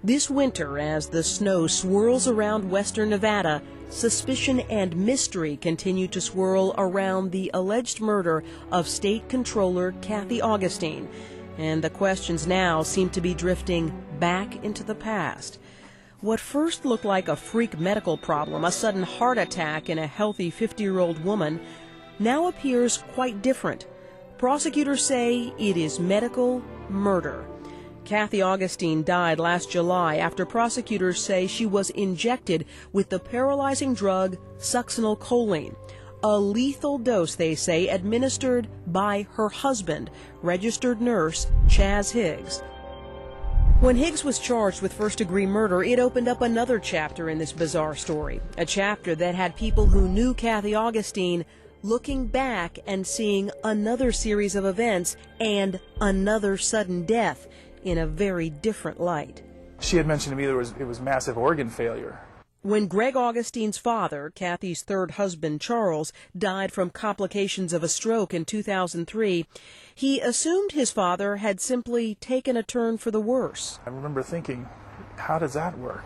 This winter, as the snow swirls around western Nevada, suspicion and mystery continue to swirl around the alleged murder of State Controller Kathy Augustine. And the questions now seem to be drifting back into the past. What first looked like a freak medical problem, a sudden heart attack in a healthy 50-year-old woman, now appears quite different. Prosecutors say it is medical murder. Kathy Augustine died last July after prosecutors say she was injected with the paralyzing drug succinylcholine, a lethal dose, they say, administered by her husband, registered nurse Chaz Higgs. When Higgs was charged with first-degree murder, it opened up another chapter in this bizarre story, a chapter that had people who knew Kathy Augustine looking back and seeing another series of events and another sudden death in a very different light. She had mentioned to me it was massive organ failure. When Greg Augustine's father, Kathy's third husband, Charles, died from complications of a stroke in 2003, he assumed his father had simply taken a turn for the worse. I remember thinking, how does that work?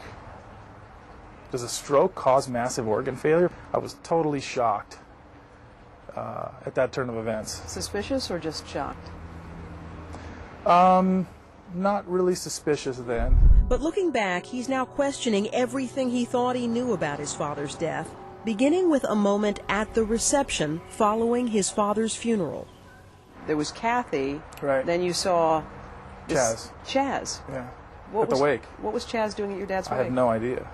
Does a stroke cause massive organ failure? I was totally shocked at that turn of events. Suspicious or just shocked? Not really suspicious then. But looking back, he's now questioning everything he thought he knew about his father's death, beginning with a moment at the reception following his father's funeral. There was Kathy. Right. Then you saw Chaz. Chaz. Yeah. What at the wake. What was Chaz doing at your dad's wake? I had no idea.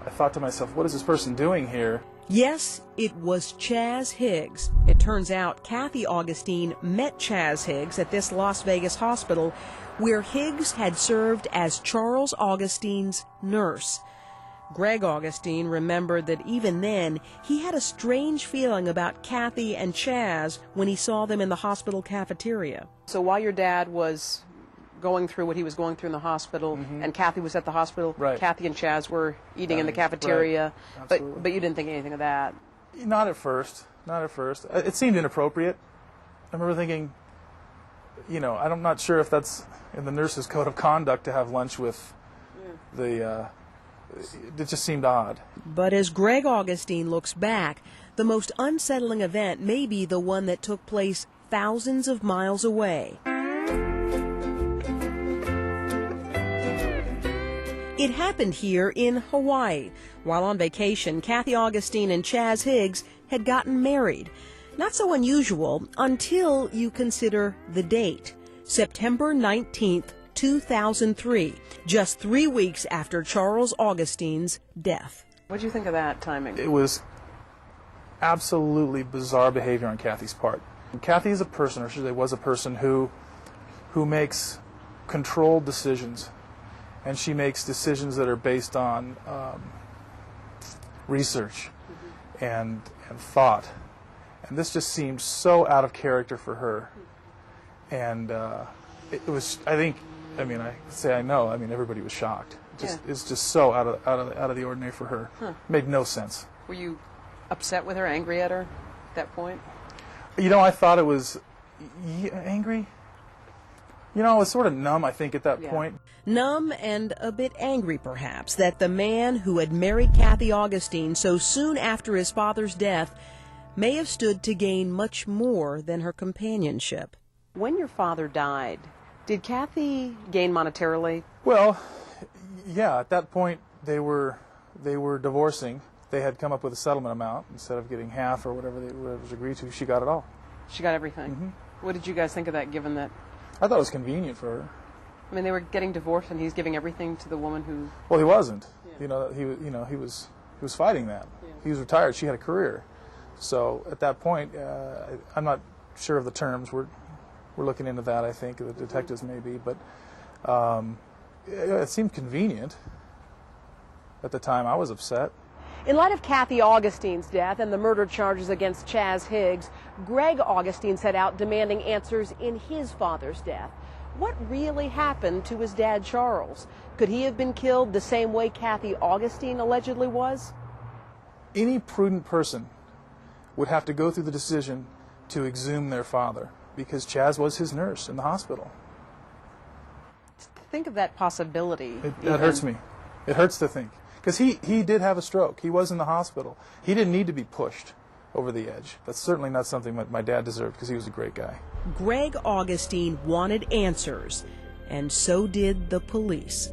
I thought to myself, what is this person doing here? Yes, it was Chaz Higgs. It turns out Kathy Augustine met Chaz Higgs at this Las Vegas hospital where Higgs had served as Charles Augustine's nurse. Greg Augustine remembered that even then, he had a strange feeling about Kathy and Chaz when he saw them in the hospital cafeteria. So while your dad was going through what he was going through in the hospital, and Kathy was at the hospital, right. Kathy and Chaz were eating in the cafeteria, right. but you didn't think anything of that? Not at first. Not at first. It seemed inappropriate. I remember thinking, I'm not sure if that's in the nurse's code of conduct to have lunch with the... It just seemed odd. But as Greg Augustine looks back, the most unsettling event may be the one that took place thousands of miles away. It happened here in Hawaii. While on vacation, Kathy Augustine and Chaz Higgs had gotten married. Not so unusual until you consider the date, September 19th, 2003, just 3 weeks after Charles Augustine's death. What did you think of that timing? It was absolutely bizarre behavior on Kathy's part. Kathy is a person, or should I say was a person, who makes controlled decisions. And she makes decisions that are based on research and thought. And this just seemed so out of character for her. And it was, I know, everybody was shocked. It's just so out of the ordinary for her. Made no sense. Were you upset with her, angry at her at that point? I thought it was angry. I was sort of numb, I think, at that point. Numb and a bit angry, perhaps, that the man who had married Kathy Augustine so soon after his father's death may have stood to gain much more than her companionship. When your father died, did Kathy gain monetarily? Well, yeah, at that point they were divorcing. They had come up with a settlement amount. Instead of getting half or whatever was agreed to, she got it all. She got everything? Mm-hmm. What did you guys think of that, given that? I thought it was convenient for her. They were getting divorced, and he's giving everything to the woman who... Well, he wasn't. Yeah. He was fighting that. Yeah. He was retired. She had a career. So at that point, I'm not sure of the terms. We're looking into that, I think. The detectives may be. But it seemed convenient. At the time, I was upset. In light of Kathy Augustine's death and the murder charges against Chaz Higgs, Greg Augustine set out demanding answers in his father's death. What really happened to his dad, Charles? Could he have been killed the same way Kathy Augustine allegedly was? Any prudent person would have to go through the decision to exhume their father, because Chaz was his nurse in the hospital. think of that possibility? That hurts me. It hurts to think. Because he did have a stroke. He was in the hospital. He didn't need to be pushed over the edge. That's certainly not something that my dad deserved, because he was a great guy. Greg Augustine wanted answers, and so did the police.